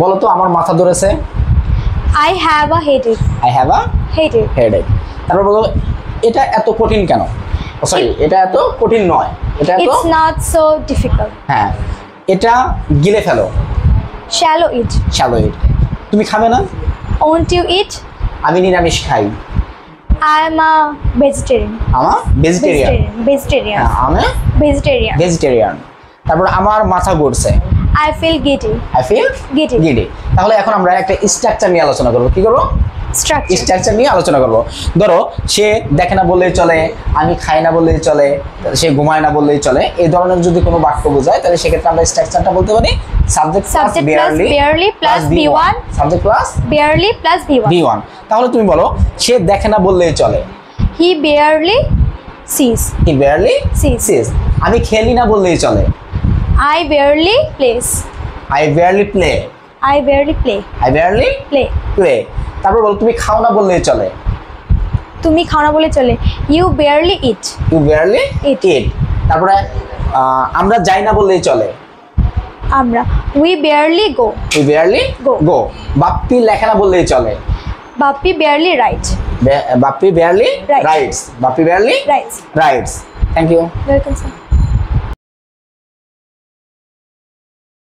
বলো তো আমার মাথা ধরেছে। I have a headache. I have a Headache. headache. তারপর বলো এটা এত কঠিন কেন? সরি, এটা এত কঠিন নয়। এটা এত It's not so difficult. হ্যাঁ, এটা গিলে ফেলো। Shallow eat. শ্যালো ইট। তুমি খাবে না? Won't you eat? আমি নিরামিষ খাই। I'm a vegetarian. আমার ভেজিটেরিয়ান। Vegetarian. হ্যাঁ, আমি Vegetarian. ভেজিটেরিয়ান। তারপর আমার মাথা ঘুরছে। I feel giddy. I feel Giddy. giddy. তাহলে এখন আমরা একটা স্ট্রাকচার নিয়ে আলোচনা করব। কি করব? Structure. স্ট্রাকচার নিয়ে আলোচনা করব। ধরো সে দেখে না বললেই চলে, আমি খাই না বললেই চলে, সে ঘুমায় না বললেই চলে। এই ধরনের যদি কোনো বাক্য বোঝায় তাহলে সেক্ষেত্রে আমরা স্ট্রাকচারটা বলতে পারি subject plus barely plus B1. Subject plus Barely plus B1. B1। তাহলে তুমি বলো সে দেখে না বললেই চলে। He barely sees. He barely Sees. sees. আমি খেলি না বললেই চলে। I barely plays. I barely play. I barely play. I barely Play. play. তারপর বলো তুমি খাও না বললেই চলে। তুমি খাও না বলে চলে। You barely eat. You barely Eat. eat. তারপরে আমরা যাই না বললেই চলে। আমরা we barely go. We barely Go. go. Bappi লেখে না বললেই চলে। Bappi barely write. Bappi barely Writes. writes. Bappi barely Writes. writes. Thank you. Welcome sir.